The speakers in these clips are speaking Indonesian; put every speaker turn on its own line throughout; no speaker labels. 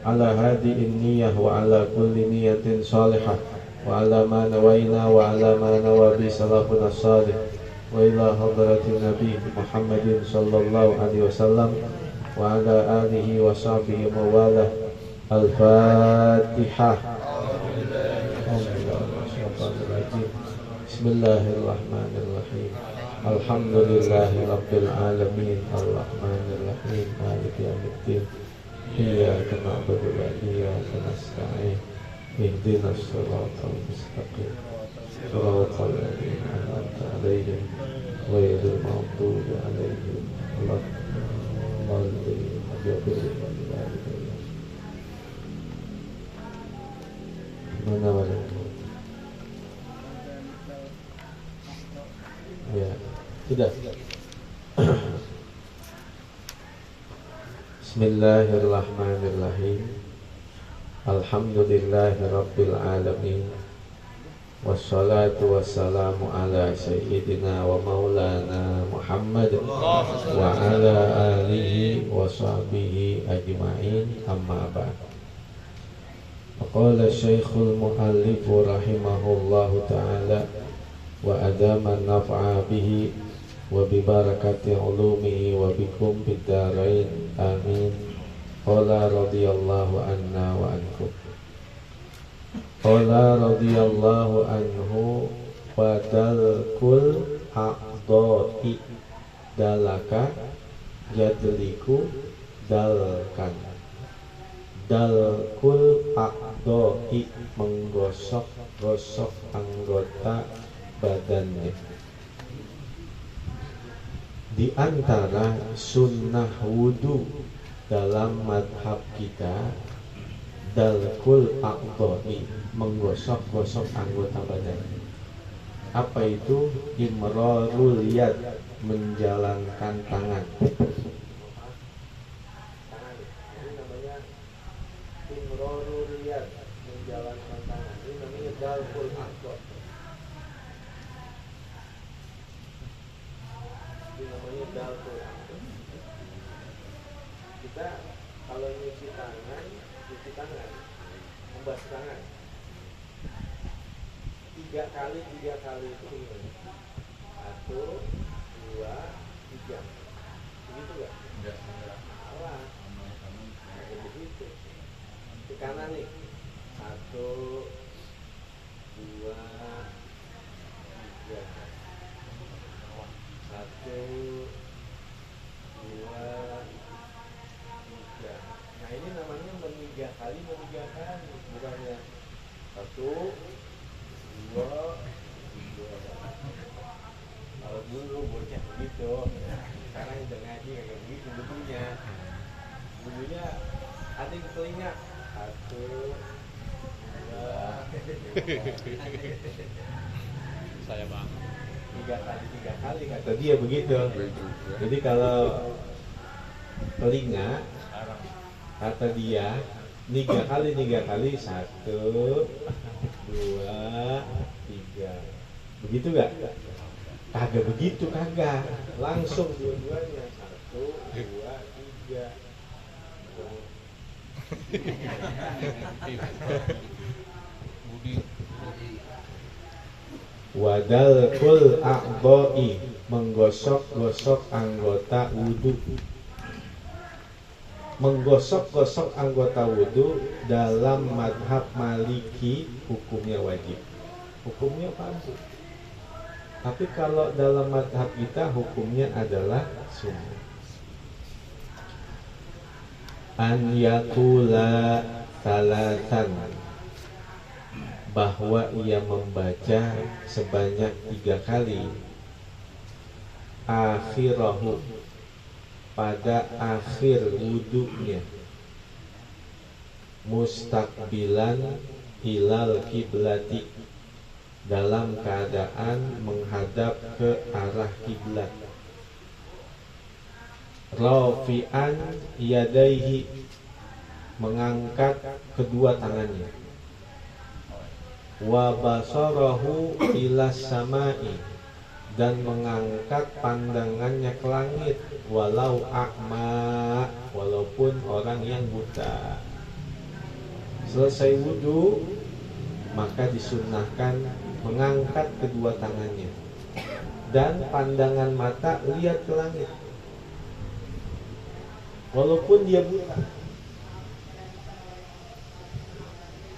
على هذه النية وعلى كل نية صالحة وعلى ما نوينا وعلى ما نوى به سلفنا الصالح وإلى حضرة النبي محمد صلى الله عليه وسلم وعلى آله وصحبه ومواله. الفاتحة. بسم الله الرحمن الرحيم. الحمد لله رب العالمين الرحمن الرحيم مالك يوم الدين إياك نعبد وإياك نستعين اهدنا الصراط المستقيم صراط الذين أنعمت عليهم غير المغضوب عليهم ولا الضالين. Mana wala? Ya, sudah. Bismillahirrahmanirrahim. Alhamdulillahi rabbil alamin. Wassalatu wassalamu ala sayyidina wa maulana Muhammad wa ala alihi wa sahbihi ajma'in, amma ba'd. Qala Syekhul Muallif rahimahullahu ta'ala wa adama naf'a bihi wa bi barakati ulumihi wa bikum bid darain amin. Qala radhiyallahu anna wa ankum. Qala radhiyallahu anhu wa dalkul a'dha'i dalaka yadliku dalkan. Dalkul a'dha'i menggosok-gosok anggota badannya. Di antara sunnah wudu dalam madhab kita, dalkul a'dha'i menggosok-gosok anggota badan. Apa itu? Imrarul yad, menjalankan tangan. Imrarul yad, menjalankan tangan. Ini namanya dalkul a'dha'i. Ini namanya dalkul a'dha'i. Kita kalau cuci tangan, membasuh tangan 3 kali itu begini. 1, 2, 3. Begitu gak? Enggak. Salah. Kayak begitu. Di kanan nih. 1, 2, 3. 1, 2, 3. Nah ini namanya meniga kali, bukannya 1, 2, 3. Kalau dulu bocah begitu, sekarang udah ngaji kayak begitu bentuknya. Dulunya ada di telinga 1, 2. Saya bang 3 kali kata dia begitu. Jadi kalau telinga kata dia 3 kali 1, 2, 3. Begitu gak? Kagak begitu, kagak. Langsung dua-duanya 1, 2, 3. Wadalkul a'dha'i menggosok-gosok anggota wudu. Menggosok-gosok anggota wudu dalam madhab Maliki hukumnya wajib, hukumnya fardu. Tapi kalau dalam madhab kita hukumnya adalah sunnah. An yakula salatan, bahwa ia membaca sebanyak 3 kali akhirahu, pada akhir wudunya, mustaqbilan ilal kiblati, dalam keadaan menghadap ke arah kiblat, rafi'an yadaihi, mengangkat kedua tangannya, wa basarahu ilas samai, dan mengangkat pandangannya ke langit, walau a'ma, walaupun orang yang buta. Selesai wudhu, maka disunnahkan mengangkat kedua tangannya dan pandangan mata lihat ke langit walaupun dia buta.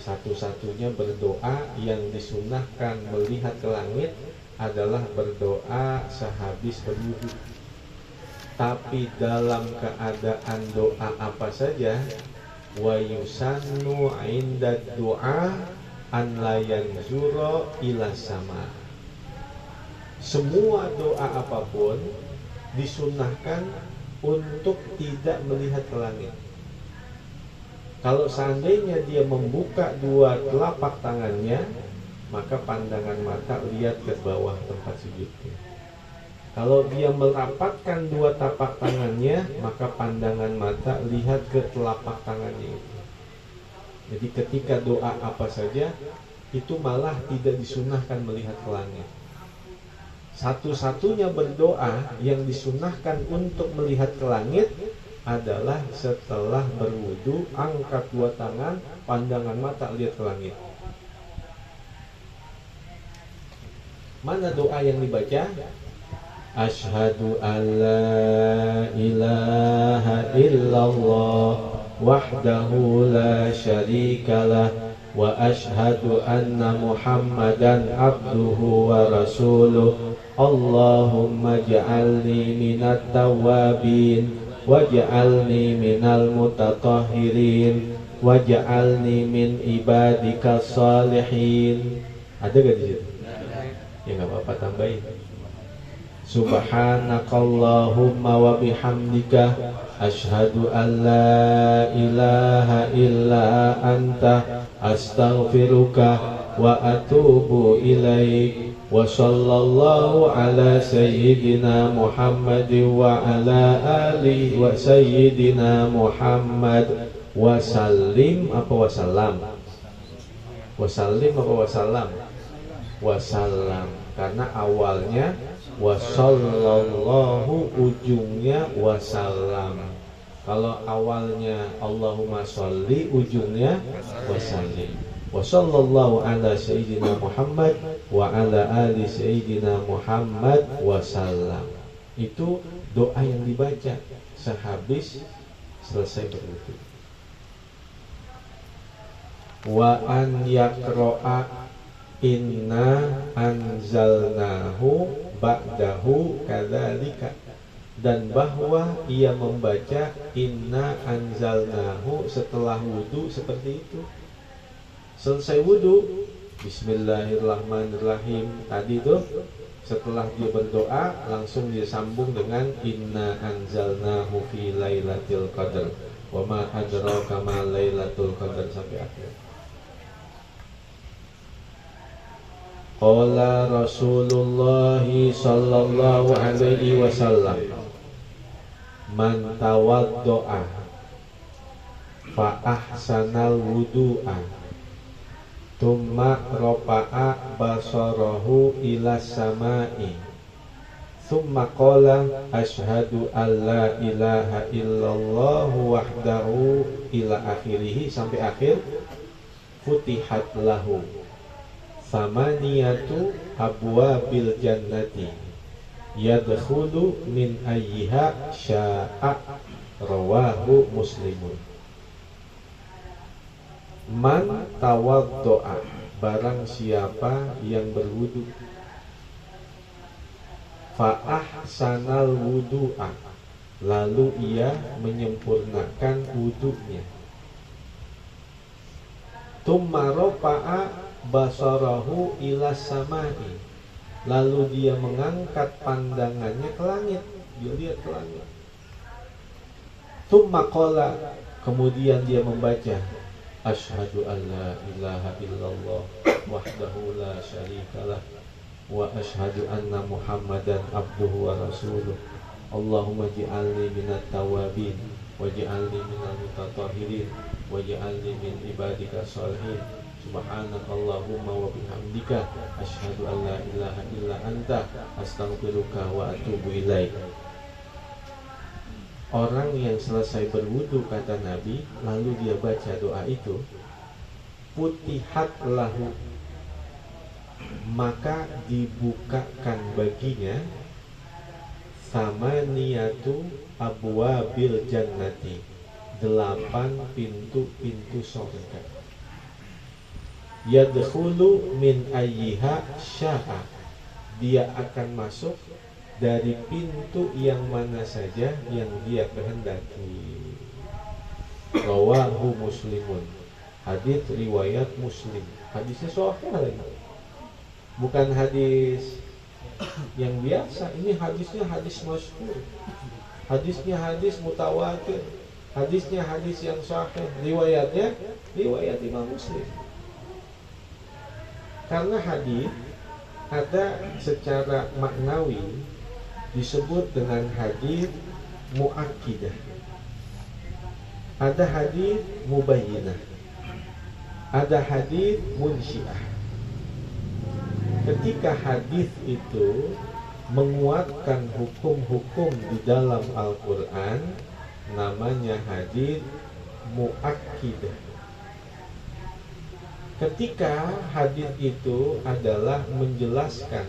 Satu-satunya berdoa yang disunnahkan melihat ke langit adalah berdoa sehabis berwudu. Tapi dalam keadaan doa apa saja, wa yusannu 'inda du'a an la yanzura ila sama. Semua doa apapun disunnahkan untuk tidak melihat ke langit. Kalau seandainya dia membuka dua telapak tangannya, maka pandangan mata lihat ke bawah tempat sujudnya. Kalau dia merapatkan dua tapak tangannya, maka pandangan mata lihat ke telapak tangannya itu. Jadi ketika doa apa saja, itu malah tidak disunahkan melihat ke langit. Satu-satunya berdoa yang disunahkan untuk melihat ke langit adalah setelah berwudu, angkat dua tangan, pandangan mata lihat ke langit. Mana doa yang dibaca? Asyhadu an la ilaha illallah wahdahu la syarikalah wa asyhadu anna Muhammadan abduhu wa rasuluh. Allahumma ja'alni minat tawabin waj'alni minal mutatahhirin waj'alni min ibadika salihin. Ada gak di situ? Ya gak apa-apa, tambahin. Subhanakallahumma wa bihamdika asyhadu an la ilaha illa anta astaghfiruka wa atubu ilaik. Wa sallallahu ala sayyidina Muhammad wa ala alihi wa sayyidina Muhammad wa sallim apa wasallam? Wasallim apa wasallam? Wasallam, karena awalnya wa sallallahu, ujungnya wasallam. Kalau awalnya Allahumma sholli, ujungnya wasallim. Wa sallallahu ala sayyidina Muhammad wa ala ali sayyidina Muhammad wasallam. Itu doa yang dibaca sehabis selesai berwudu. Wa an yaqra'a inna anzalnahu ba'dahu kadzalika, dan bahwa ia membaca inna anzalnahu setelah wudu seperti itu. Selesai wudu, bismillahirrahmanirrahim. Tadi tuh setelah dia berdoa langsung dia sambung dengan inna anzalnahu fi lailatul qadar wa ma adraka ma lailatul qadar sampai akhir. Qala Rasulullah sallallahu alaihi wasallam, man tawaddo'a fa ahsanal wudu'a thumma rafa'a basarahu ila samai thumma qala asyhadu an la ilaha illallah wahdahu ila akhirih sampai akhir, futihat lahu samaniyatu abwabil jannati yadkhulu min ayyiha sya'a, rawahu Muslimun. Man tawaddo'a, barang siapa yang berwudu, fa ahsanal wudu'a, lalu ia menyempurnakan wudunya, tumma rafa'a basarahu ila samai, lalu dia mengangkat pandangannya ke langit, dia lihat ke langit. Tumma qala, kemudian dia membaca asyhadu an la ilaha illallah wahdahu la syarikalah wa asyhadu anna Muhammadan abduhu wa rasuluh. Allahumma ij'alni minat tawabin waj'alni minal mutatahhirin waj'alni min ibadika sholihin. Subhanakallahumma wa bihamdika asyhadu an la ilaha illa anta astaghfiruka wa atubu ilaik. Orang yang selesai berwudu, kata Nabi, lalu dia baca doa itu, Futihat lahu, maka dibukakan baginya samaniyatu abwabil jannati, 8 pintu-pintu surga. Yadkhulu min ayyiha sya'a, dia akan masuk dari pintu yang mana saja yang dia kehendaki. Rawahu Muslimun, hadis riwayat Muslim. Hadisnya sahih lagi, bukan hadis yang biasa. Ini hadisnya hadis masyhur, hadisnya hadis mutawatir, hadisnya hadis yang sahih, riwayatnya riwayat Imam Muslim. Karena hadis ada secara maknawi disebut dengan hadis muakkidah, ada hadis mubayyinah, ada hadis munsyiah. Ketika hadis itu menguatkan hukum-hukum di dalam Al-Quran, namanya hadis muakkidah. Ketika hadis itu adalah menjelaskan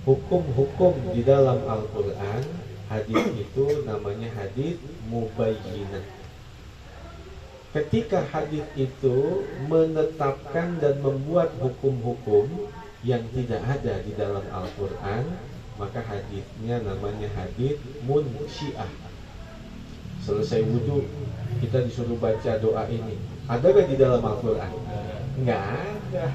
hukum-hukum di dalam Al-Quran, hadis itu namanya hadis mubayyinah. Ketika hadis itu menetapkan dan membuat hukum-hukum yang tidak ada di dalam Al-Quran, maka hadisnya namanya hadis munsyiah. Selesai wudhu, kita disuruh baca doa ini. Ada gak di dalam Al-Quran? Nggak ada.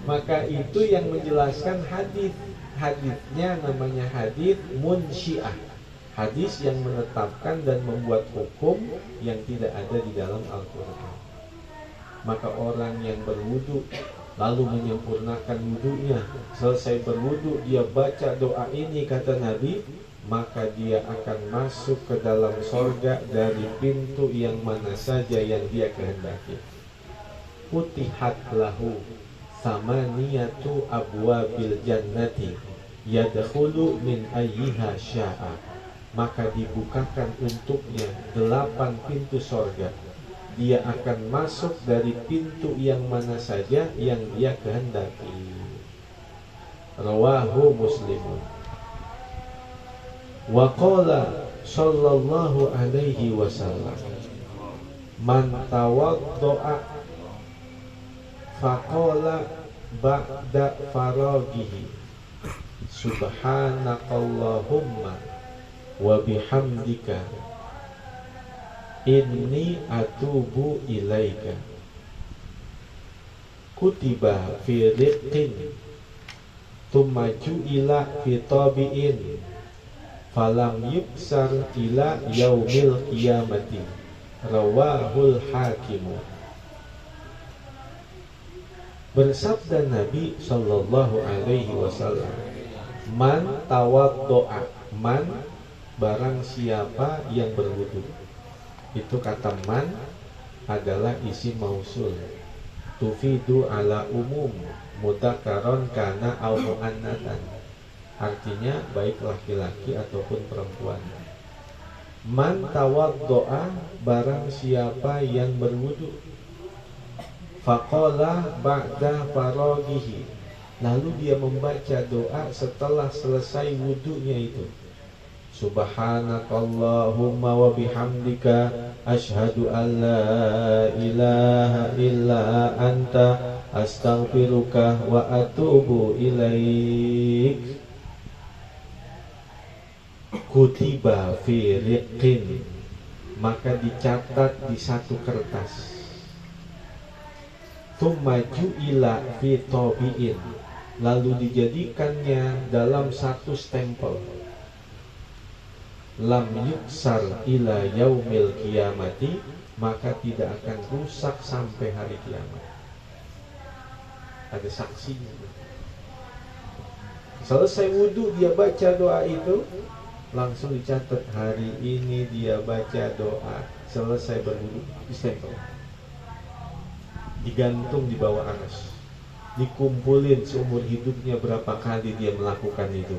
Maka itu yang menjelaskan hadis. Hadisnya namanya hadis munsyiah, hadis yang menetapkan dan membuat hukum yang tidak ada di dalam Al-Quran. Maka orang yang berwudu lalu menyempurnakan wudunya, selesai berwudu dia baca doa ini, kata Nabi, maka dia akan masuk ke dalam sorga dari pintu yang mana saja yang dia kehendaki. Futihat lahu samaniyatu abwabil jannati, yadkhulu min ayyiha sya'a, maka dibukakan untuknya 8 pintu sorga, dia akan masuk dari pintu yang mana saja yang dia kehendaki. Rawahu Muslimun. Wa qala sallallahu alaihi wasallam, man tawaddo'a faqala ba'da faragihi subhanakallahumma wa bihamdika inni atubu ilaika, kutiba fi riqqin thumma ju'ila fi tabi'in falam yuksar ila yaumil qiyamati. Rawahul Hakimu. Bersabda Nabi sallallahu alaihi wasallam, man tawaddo'a, man barang siapa yang berwudu. Itu kata man adalah isi mausul, tufidu ala umum, mudzakarun kana au muannatsan, artinya baik laki-laki ataupun perempuan. Man tawaddo'a, barang siapa yang berwudu, faqala ba'da faragihi, lalu dia membaca doa setelah selesai wudunya itu, subhanakallahumma wa bihamdika asyhadu an la ilaha illa anta astaghfiruka wa atubu ilaik, kutiba fi riqqin, maka dicatat di satu kertas, thumma ju'ila fi tabi'in, lalu dijadikannya dalam satu stempel, lam yuksar ila yaumil qiyamati, maka tidak akan rusak sampai hari kiamat. Ada saksinya. Selesai wudhu dia baca doa itu, langsung dicatat hari ini dia baca doa, selesai berwudhu, distempel, digantung di bawah aras, dikumpulin seumur hidupnya berapa kali dia melakukan itu,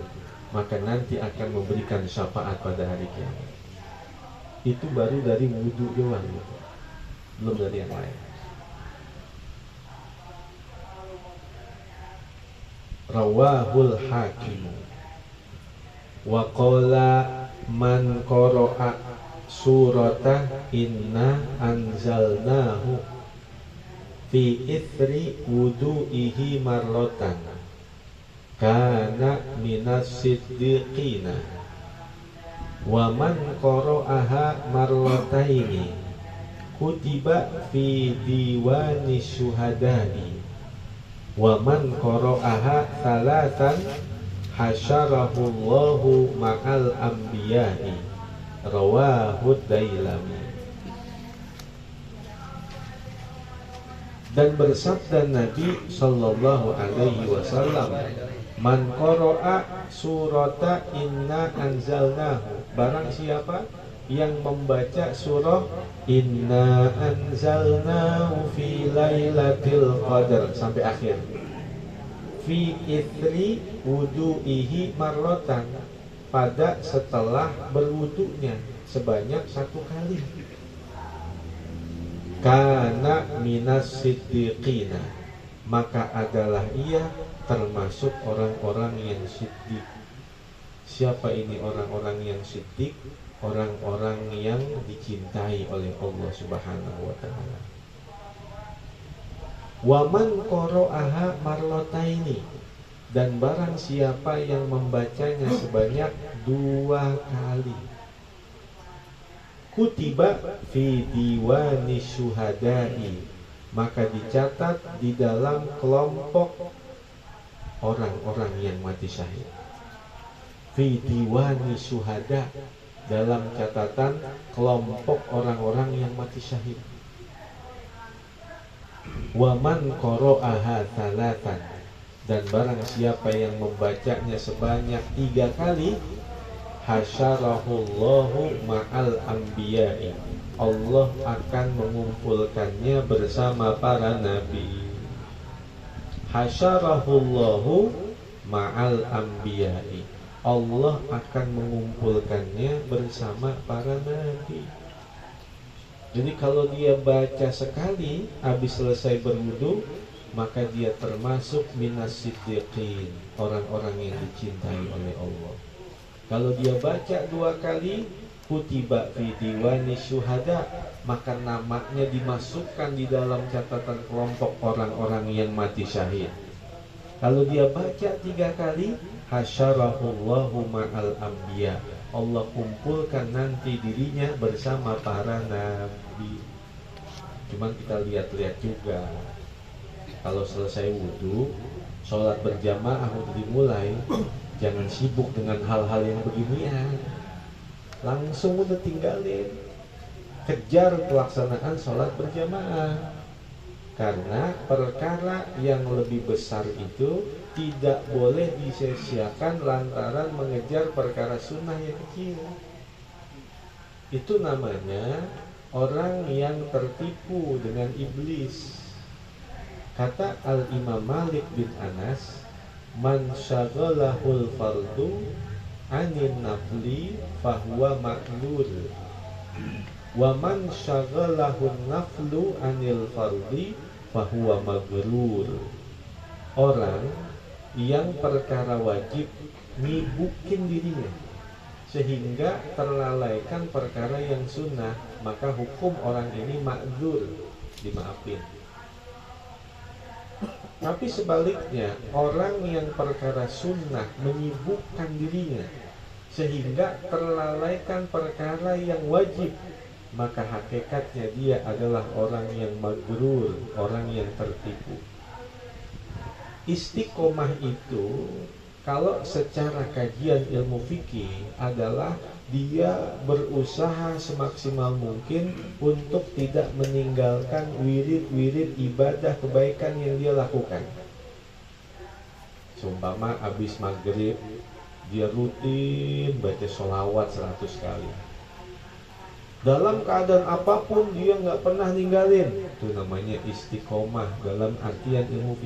maka nanti akan memberikan syafaat pada hari kiamat. Itu baru dari wudhu doang, belum dari yang lain. rawahul hakim. Wa qala man qara'a surata inna anzalnahu fi ithri wudu'ihi marratan kana minas siddiqina wa man qara'aha marrataini kutiba fi diwani syuhada'i wa man qara'aha thalathan hasyarahullahu ma'al anbiya'i rawahud dailami. Dan bersabda Nabi sallallahu alaihi wasallam, man qara'a surata inna anzalnahu, barang siapa yang membaca surah inna anzalnahu fi lailatul qadar sampai akhir, fi ithri wudu'ihi marrotan, pada setelah berwudunya sebanyak 1 kali, kana minas siddiqina, maka adalah ia termasuk orang-orang yang siddiq. Siapa ini orang-orang yang siddiq? Orang-orang yang dicintai oleh Allah Subhanahu wa ta'ala. Wa man qara'aha marlataini, dan barang siapa yang membacanya sebanyak 2 kali, kutiba fi diwani syuhada'i, maka dicatat di dalam kelompok orang-orang yang mati syahid. Fi diwani syuhada, dalam catatan kelompok orang-orang yang mati syahid. Wa man qara'aha tsalatan, dan barang siapa yang membacanya sebanyak 3 kali, hasyarahullahu ma'al anbiya'i, Allah akan mengumpulkannya bersama para nabi. Hasyarahullahu ma'al anbiya'i, Allah akan mengumpulkannya bersama para nabi. Jadi kalau dia baca sekali habis selesai berwudu, maka dia termasuk minas siddiqin, orang-orang yang dicintai oleh Allah. Kalau dia baca 2 kali, kutiba fi diwani syuhada, maka namanya dimasukkan di dalam catatan kelompok orang-orang yang mati syahid. Kalau dia baca 3 kali, hasyarahullahu ma'al anbiya, Allah kumpulkan nanti dirinya bersama para nabi. Cuman kita lihat-lihat juga, kalau selesai wudhu, sholat berjamaah udah dimulai, jangan sibuk dengan hal-hal yang beginian, langsung udah tinggalin, kejar pelaksanaan sholat berjamaah. Karena perkara yang lebih besar itu tidak boleh disia-siakan lantaran mengejar perkara sunnah yang kecil. Itu namanya orang yang tertipu dengan iblis. Kata Al-Imam Malik bin Anas, man syaghalahul fardu anin nafli fahuwa ma'lul, wa man syaghalahun naflu anil fardi fahuwa magrur. Orang yang perkara wajib nyibukin dirinya sehingga terlalaikan perkara yang sunnah, maka hukum orang ini ma'dzur, dimaafin. Tapi sebaliknya, orang yang perkara sunnah menyibukkan dirinya sehingga terlalaikan perkara yang wajib, maka hakikatnya dia adalah orang yang magrur, orang yang tertipu. Istiqomah itu kalau secara kajian ilmu fikih adalah dia berusaha semaksimal mungkin untuk tidak meninggalkan wirid-wirid ibadah kebaikan yang dia lakukan. Seumpama habis maghrib dia rutin baca sholawat 100 kali. Dalam keadaan apapun dia nggak pernah ninggalin. Itu namanya istiqomah dalam artian ilmu fikih.